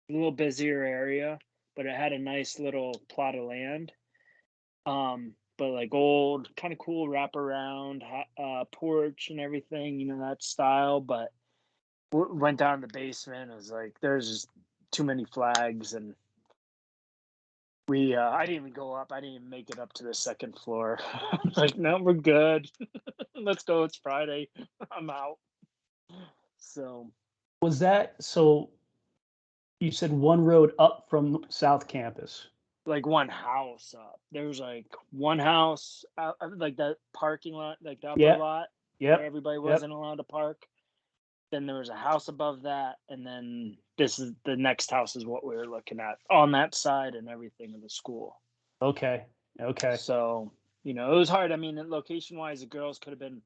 a little busier area, but it had a nice little plot of land. But like old, kind of cool wraparound porch and everything, that style. But went down to the basement. It was like there's just too many flags, and I didn't even go up. I didn't even make it up to the second floor. I was like, no, we're good. Let's go. It's Friday. I'm out. So Was that so? You said one road up from South Campus. like one house up. There was like one house out, like that parking lot, like the upper Yeah. lot Yep. where everybody Yep. wasn't allowed to park. Then there was a house above that, and then this is the next house is what we were looking at on that side and everything of the school. Okay. Okay. So, it was hard. I mean, location wise, the girls could have been,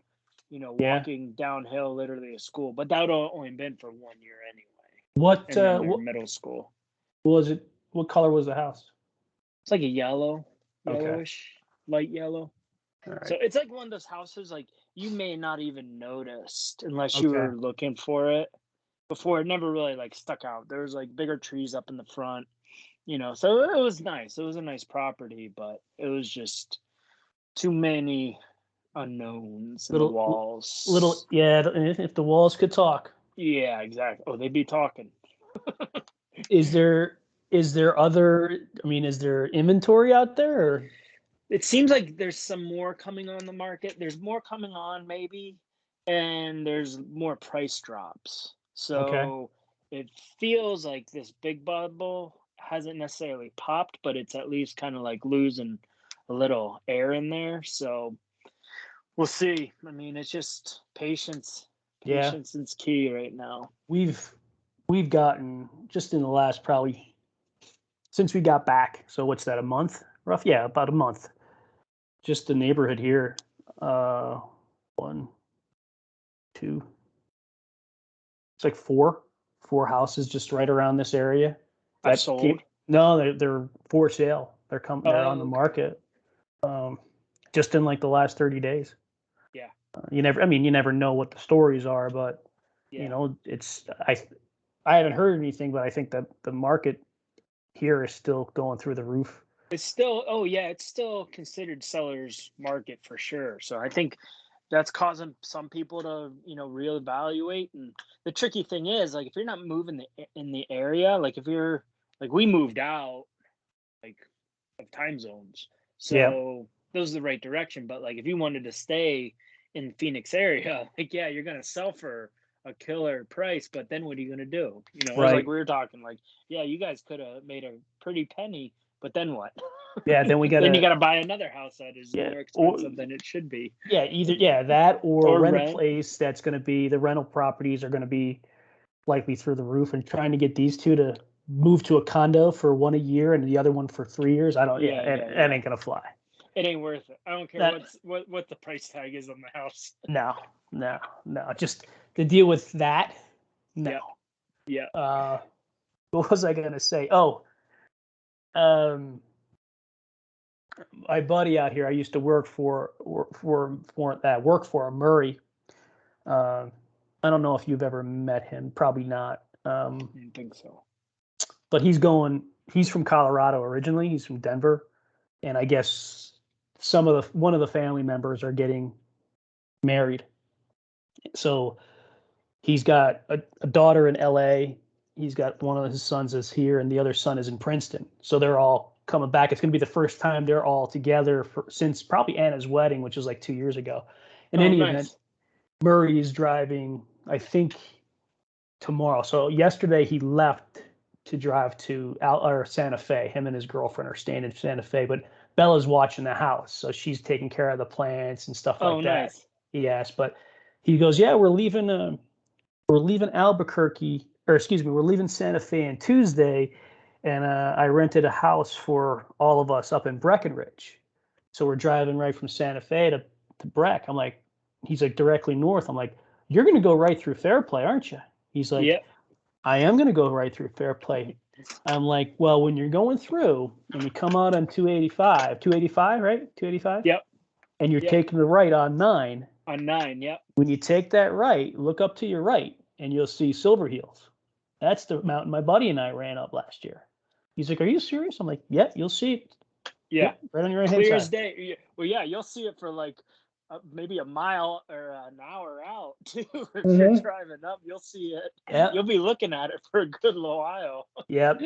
Yeah. walking downhill literally to school, but that would only been for 1 year anyway. What And then what middle school. was it? What color was the house? It's like a yellowish, Okay. light yellow. All right. So it's like one of those houses like you may not even noticed unless you Okay. were looking for it before. It never really like stuck out. There was like bigger trees up in the front, so it was nice. It was a nice property, but it was just too many unknowns in the walls. Yeah. If the walls could talk. Yeah, exactly. Oh, they'd be talking. Is there other? I mean, is there inventory out there? Or? It seems like there's some more coming on the market. There's more coming on, maybe, and there's more price drops. So it feels like this big bubble hasn't necessarily popped, but it's at least kind of like losing a little air in there. So we'll see. I mean, it's just patience. Yeah. Patience is key right now. We've gotten just in the last probably since we got back. So what's that? A month? Rough? Yeah, about a month. Just the neighborhood here. 1, 2. It's like four houses just right around this area. That sold? No, they're for sale. They're They're on the market. Just in like the last 30 days. Yeah. You never know what the stories are, but it's I haven't heard anything, but I think that the market here is still going through the roof. It's still considered seller's market for sure. So I think that's causing some people to, reevaluate. And the tricky thing is, like, if you're not moving in the area, like if you're like we moved out, like of time zones, so those are the right direction. But like if you wanted to stay in Phoenix area, like you're gonna sell for a killer price, but then what are you gonna do? It was like we were talking, like, yeah, you guys could have made a pretty penny, but then what? Yeah, then we got then you got to buy another house that is more expensive than it should be. Yeah, either that or rent a place that's going to be the rental properties are going to be likely through the roof, and trying to get these two to move to a condo for one a year and the other one for 3 years. I don't. That ain't gonna fly. It ain't worth it. I don't care what the price tag is on the house. No. Just to deal with that. No. Yeah. What was I gonna say? Oh. My buddy out here, I used to work for Murray. I don't know if you've ever met him. Probably not. I don't think so. But he's from Colorado originally. He's from Denver, and I guess one of the family members are getting married. So he's got a daughter in LA he's got one of his sons is here and the other son is in Princeton. So they're all coming back. It's going to be the first time they're all together since probably Anna's wedding, which was like 2 years ago. In any event, Murray is driving, I think, tomorrow. So yesterday he left to drive to Santa Fe. Him and his girlfriend are staying in Santa Fe, but Bella's watching the house, so she's taking care of the plants and stuff like that. Nice. He asked, but he goes, "Yeah, we're leaving Albuquerque, or excuse me, we're leaving Santa Fe on Tuesday, and I rented a house for all of us up in Breckenridge. So we're driving right from Santa Fe to Breck." I'm like, he's like, directly north. I'm like, "You're going to go right through Fairplay, aren't you?" He's like, yep. "I am going to go right through Fairplay." I'm like, "Well, when you're going through and you come out on 285, right? 285? Yep. And you're taking the right on 9. On 9, yep. When you take that right, look up to your right and you'll see Silver Heels. That's the mountain my buddy and I ran up last year." He's like, "Are you serious?" I'm like, "Yeah, you'll see it." Yeah. Yep, right on your right hand side. Clear as day. Well, yeah, you'll see it for like maybe a mile or an hour out too. If you're driving up, you'll see it. Yeah. You'll be looking at it for a good little while. Yep.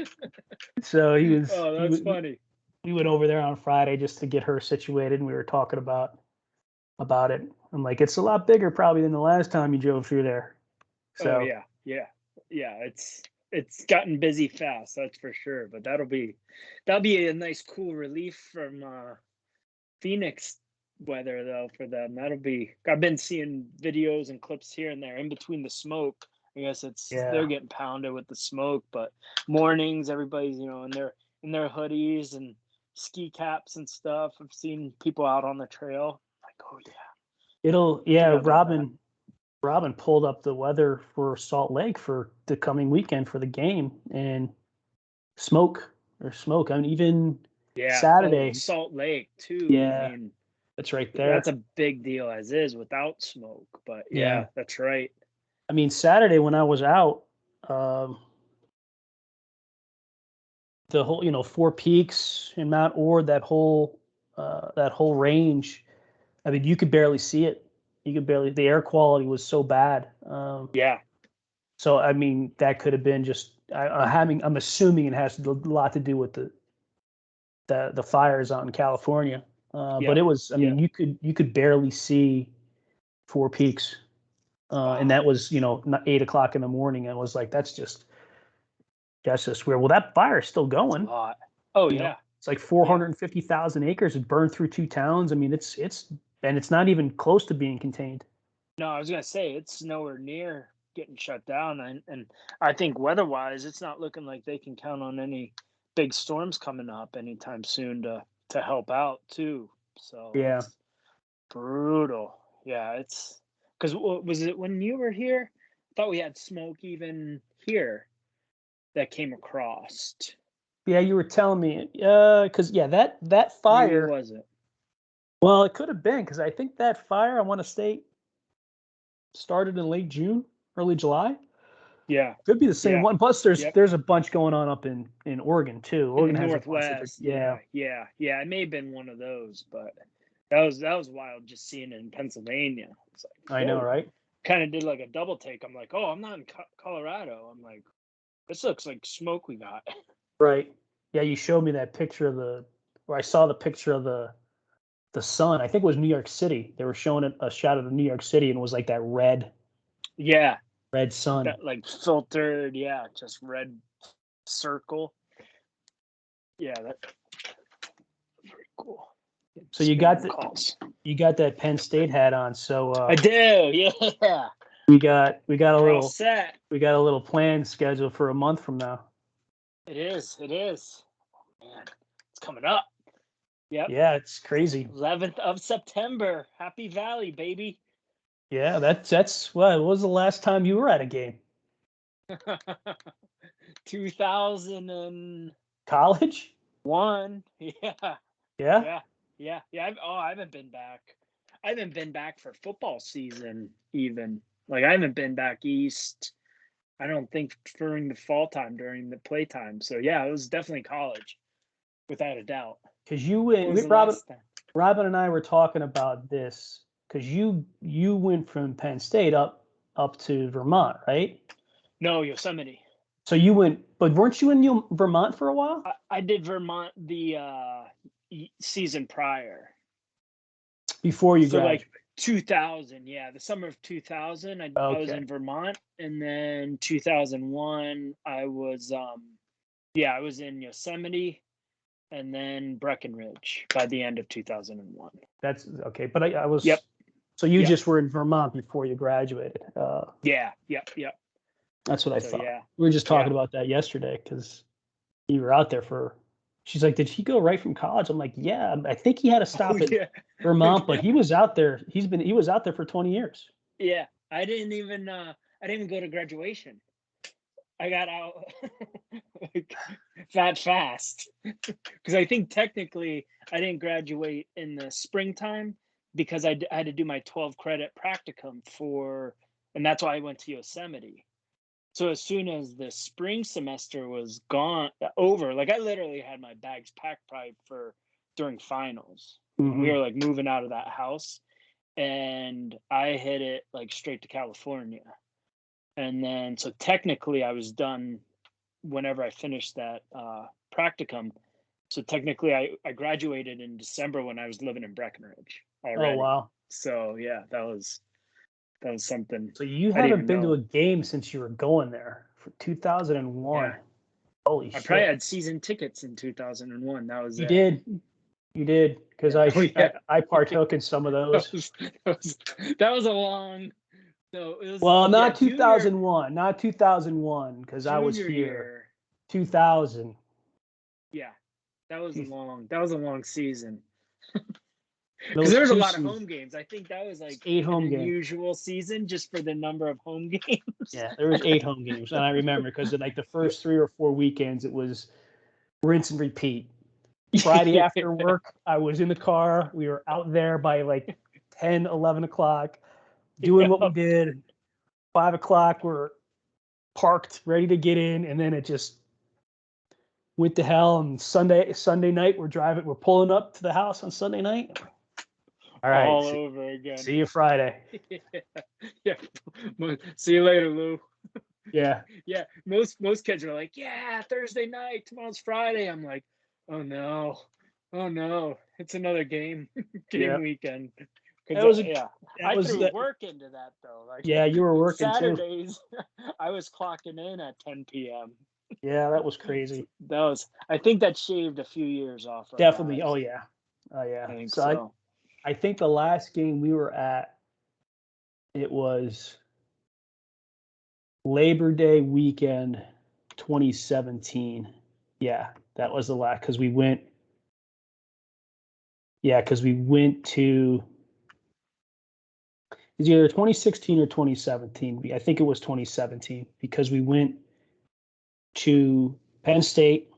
So he was. Oh, that's funny. We went over there on Friday just to get her situated, and we were talking about it. I'm like, "It's a lot bigger probably than the last time you drove through there." So yeah. It's gotten busy fast, that's for sure. But that'll be a nice cool relief from Phoenix weather though for them. I've been seeing videos and clips here and there in between the smoke. I guess they're getting pounded with the smoke, but mornings everybody's in their hoodies and ski caps and stuff. I've seen people out on the trail. Like, oh yeah. Robin pulled up the weather for Salt Lake for the coming weekend for the game, and smoke. I mean, even Saturday. Salt Lake too. Yeah, I mean, that's right there. That's a big deal as is without smoke, but yeah, that's right. I mean, Saturday when I was out, the whole, Four Peaks and Mount Ord, that whole range. I mean, you could barely see it. The air quality was so bad. So, I mean, that could have been just, I'm assuming it has a lot to do with the fires out in California. But it was, I mean, you could barely see Four Peaks. And that was, 8:00 in the morning. And I was like, that's just weird. Well, that fire is still going. Oh, yeah. It's like 450,000 acres. It burned through 2 towns. I mean, it's not even close to being contained. No, I was going to say it's nowhere near getting shut down. And I think weather-wise, it's not looking like they can count on any big storms coming up anytime soon to help out too. So it's brutal. Yeah, it's because was it when you were here? I thought we had smoke even here that came across. Yeah, you were telling me, because that fire. Maybe was it? Well, it could have been, because I think that fire, I want to say, started in late June, early July. Yeah, could be the same one. Plus, there's a bunch going on up in Oregon too. Oregon has Northwest. Yeah. It may have been one of those, but that was wild just seeing it in Pennsylvania. It's like, I know, right? Kind of did like a double take. I'm like, oh, I'm not in Colorado. I'm like, this looks like smoke we got. Right. Yeah, you showed me that picture I saw the picture of the sun. I think it was New York City. They were showing a shot of the New York City, and it was like that red. Yeah. Red sun. That like filtered, just red circle. Yeah, that's pretty cool. So you got that Penn State hat on. So I do, yeah. We got a little set. We got a little plan scheduled for a month from now. It is. Man, it's coming up. Yep. Yeah, it's crazy. 11th of September. Happy Valley, baby. Yeah, that's what was the last time you were at a game? 2000 and college? 1. Yeah. I haven't been back. I haven't been back for football season even. Like I haven't been back east. I don't think during the fall time, during the playtime. So yeah, it was definitely college, without a doubt. Because Robin and I were talking about this. Because you went from Penn State up to Vermont, right? No, Yosemite. So you went, but weren't you in Vermont for a while? I did Vermont the season prior. Before you So graduated. like 2000, yeah, the summer of 2000, I was in Vermont, and then 2001 I was I was in Yosemite, and then Breckenridge by the end of 2001. That's okay, but I was. Yep. So you Yep. just were in Vermont before you graduated. Yeah. Yep. That's what I So, thought. yeah. We were just talking about that yesterday because you were out there for. She's like, "Did he go right from college?" I'm like, "Yeah, I think he had to stop at Vermont, but he was out there. He was out there for 20 years." Yeah, I didn't even go to graduation. I got out like that fast because I think technically I didn't graduate in the springtime because I had to do my 12 credit practicum and that's why I went to Yosemite. So as soon as the spring semester was over, like I literally had my bags packed probably for during finals. Mm-hmm. We were like moving out of that house, and I hit it like straight to California. And then, so technically I was done whenever I finished that practicum. So technically I graduated in December when I was living in Breckenridge already. Oh, wow. So yeah, that was something. So you haven't been to a game since you were going there for 2001. Yeah. Holy shit. I probably had season tickets in 2001. That was You did, because I partook in some of those. That was a long. So it was. Well, not 2001, not 2001, because I was here. Year. 2000. Yeah, that was a long season. Because there was a lot of home games. I think that was like 8 home games. Unusual season just for the number of home games. Yeah, there was 8 home games, and I remember because like the first 3 or 4 weekends, it was rinse and repeat. Friday after work, I was in the car. We were out there by like 10, 11 o'clock, doing what we did. 5 o'clock, we're parked, ready to get in, and then it just went to hell. And Sunday night, we're pulling up to the house on Sunday night. All right, all over again. See you Friday. Yeah. See you later, Lou. Yeah. Yeah. Most kids are like, yeah, Thursday night, tomorrow's Friday. I'm like, oh no, it's another game weekend. I threw work into that though. Like, yeah, you were working Saturdays. I was clocking in at 10 p.m. Yeah, that was crazy. I think that shaved a few years off. Definitely. Oh yeah. I think so. I think the last game we were at, it was Labor Day weekend 2017. Yeah, that was the last, because we went to, it's either 2016 or 2017. I think it was 2017 because we went to Penn State.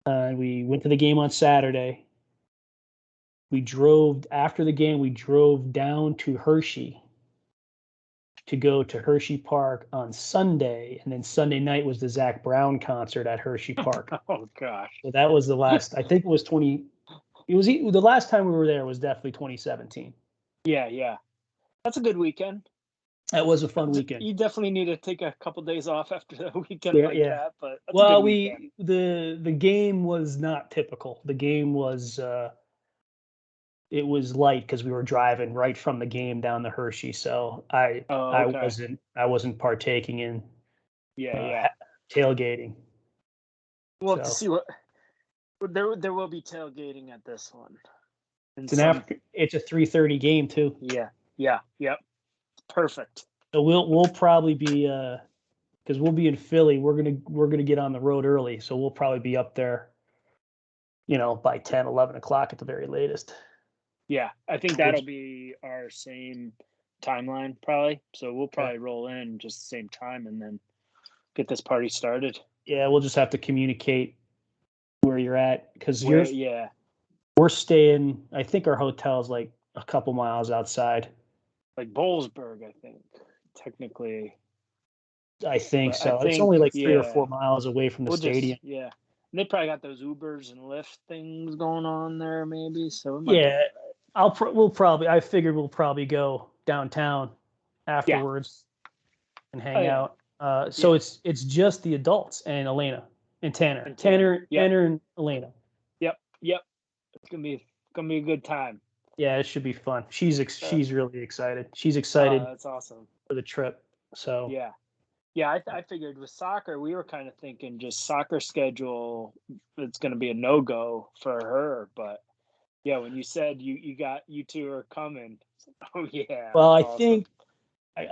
We went to the game on Saturday. After the game, we drove down to Hershey to go to Hershey Park on Sunday. And then Sunday night was the Zach Brown concert at Hershey Park. Oh, gosh. So that was the last, I think it was the last time we were there was definitely 2017. Yeah. That's a good weekend. That was a fun weekend. You definitely need to take a couple days off after the weekend that. But the game was not typical. The game was it was light because we were driving right from the game down to Hershey. So I wasn't partaking in tailgating. We'll have to see what there will be tailgating at this one. It's a 3:30 game too. Yep. Perfect. So we'll probably be because we'll be in Philly. We're gonna get on the road early, so we'll probably be up there, by 10, 11 o'clock at the very latest. Yeah, I think that'll be our same timeline probably. So we'll probably roll in just the same time and then get this party started. Yeah, we'll just have to communicate where you're at because we're staying. I think our hotel's like a couple miles outside. Like Bollesburg, I think. Technically. I think so. It's only like 3 or 4 miles away from the stadium. And they probably got those Ubers and Lyft things going on there, maybe. So I figured we'll probably go downtown afterwards and hang out. So it's just the adults and Elena and Tanner. And Tanner Yep. and Elena. Yep. It's gonna be a good time. Yeah, it should be fun. She's really excited. She's excited That's awesome. for the trip. So Yeah. Yeah, I figured with soccer, we were kind of thinking just soccer schedule, it's going to be a no-go for her. But yeah, when you said you two are coming, oh yeah, well, that's I awesome. think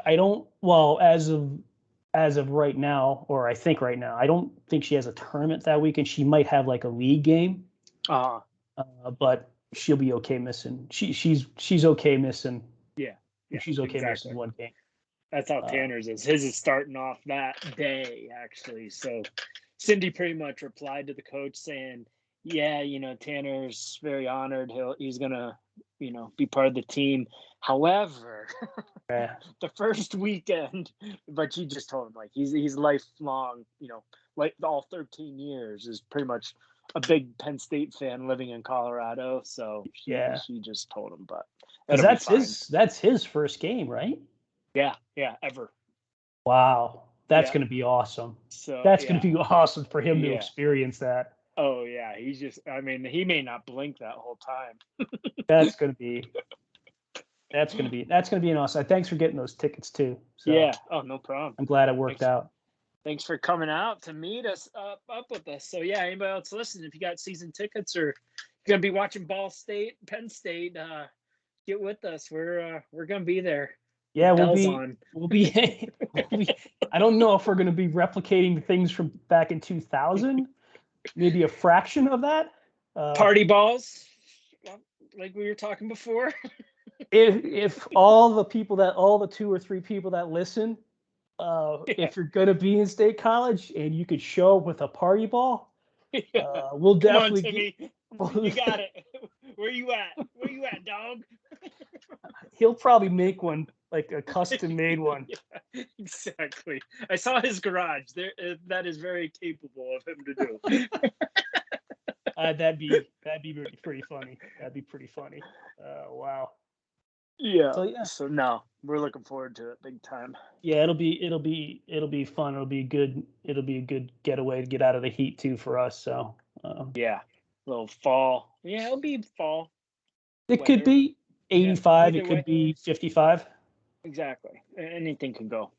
I don't. Well, as of right now, or I think right now, I don't think she has a tournament that weekend. She might have like a league game, Uh-huh. but she'll be okay missing. She's okay missing. Yeah, She's okay exactly. missing one game. That's how Tanner's is. His is starting off that day, actually. So Cindy pretty much replied to the coach saying, yeah, Tanner's very honored. He's gonna, be part of the team. However, Yeah. the first weekend, but she just told him like he's lifelong, like all 13 years is pretty much a big Penn State fan living in Colorado. So she just told him, but that's his first game, right? Yeah, ever. Wow, that's Yeah. going to be awesome. So That's going to be awesome for him to Yeah. experience that. Oh yeah, he may not blink that whole time. That's going to be an awesome. Thanks for getting those tickets too. So Yeah. Oh, no problem. I'm glad it worked out. Thanks for coming out to meet us up with us. So yeah, anybody else listening, if you got season tickets or you're gonna be watching Ball State, Penn State, get with us. We're gonna be there. Yeah, we'll be I don't know if we're going to be replicating things from back in 2000, maybe a fraction of that. Party balls, like we were talking before. if all the 2 or 3 people that listen, if you're going to be in State College and you could show up with a party ball, we'll definitely Timmy. You got it. Where you at, dog? He'll probably make one, like a custom made one. Yeah, exactly. I saw his garage. There, that is very capable of him to do. That'd be pretty funny. That'd be pretty funny. Wow. Yeah. So no, we're looking forward to it big time. Yeah, it'll be fun. It'll be good. It'll be a good getaway to get out of the heat too for us. So yeah, little fall. Yeah, it'll be fall. It could be 85. Yeah, it could be 55. Exactly. Anything could go.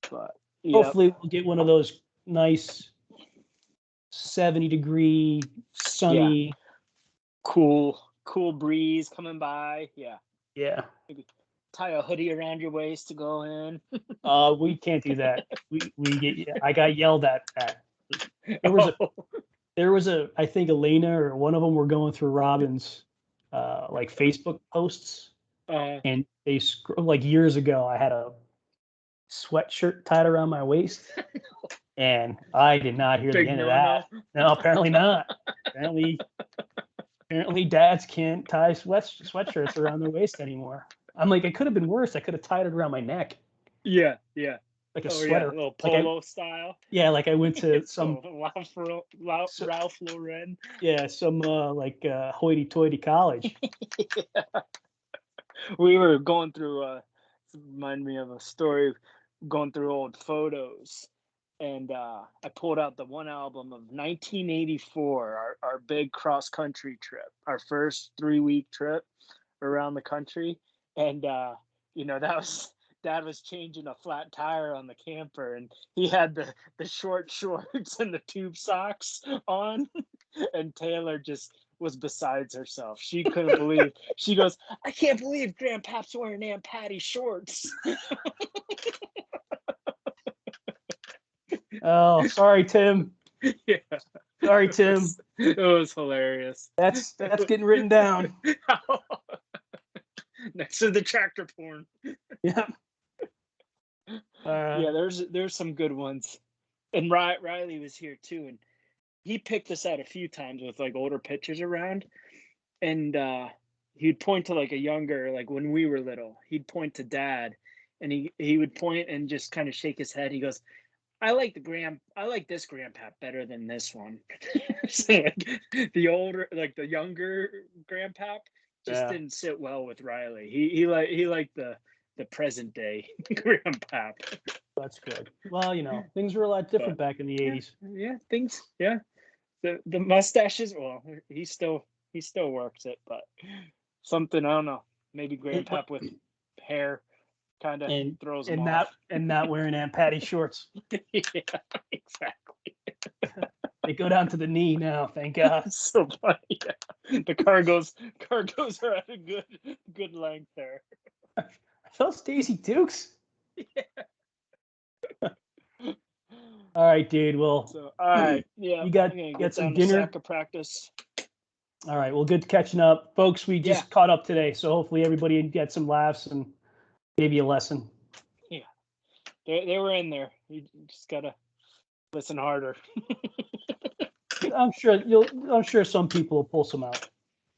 But hopefully we'll get one of those nice 70-degree sunny, cool breeze coming by. Yeah. Maybe tie a hoodie around your waist to go in. We can't do that. I got yelled at that. There was I think Elena or one of them were going through Robin's like Facebook posts, and they like years ago I had a sweatshirt tied around my waist, and I did not hear the end of that. No, apparently not. Apparently dads can't tie sweatshirts around their waist anymore. I'm like, it could have been worse. I could have tied it around my neck. Yeah. Like a sweater. A little polo style. Yeah, like I went to some Ralph Lauren. Yeah, some like hoity-toity college. Yeah. We were going through remind me of a story, going through old photos, and I pulled out the one album of 1984, our big cross-country trip, our first 3-week trip around the country. And that was Dad was changing a flat tire on the camper, and he had the short shorts and the tube socks on, and Taylor just was besides herself. She couldn't believe. She goes, I can't believe Grandpa's wearing Aunt Patty shorts. Oh, sorry, Tim. Yeah. Sorry, Tim. It was hilarious. That's getting written down. Next to the tractor porn. Yeah. Yeah, there's some good ones. And Riley was here too, and he picked us out a few times with like older pictures around, and he'd point to like a younger, like when we were little, he'd point to Dad, and he would point and just kind of shake his head. He goes, I like this grandpap better than this one. So like the older, like the younger grandpap just didn't sit well with Riley. He liked the present day grandpap. That's good. Well, things were a lot different back in the '80s. Yeah, things. Yeah, the mustaches. Well, he still works it, but something I don't know. Maybe Grandpa with hair kind of And throws him and off. not wearing Aunt Patty shorts. Yeah, exactly. They go down to the knee now. Thank God. So funny. Yeah. The cargos are at a good length there. Are those Daisy Dukes? Yeah. All right, dude. Well, So all right, yeah, you got I'm gonna get some down to dinner. soccer practice. All right. Well, good catching up, folks. We just caught up today, so hopefully everybody get some laughs and gave you a lesson. Yeah, they were in there. You just gotta listen harder. I'm sure some people will pull some out.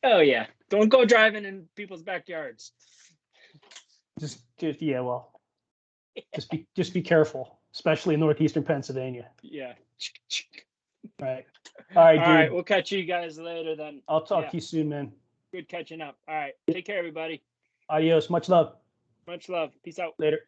Oh yeah, don't go driving in people's backyards. Just yeah. Well, just be careful, especially in northeastern Pennsylvania. Yeah. Right. All right, All dude. right, we'll catch you guys later then. I'll talk to you soon, man. Good catching up. All right, take care, everybody. Adios. Much love. Much love. Peace out. Later.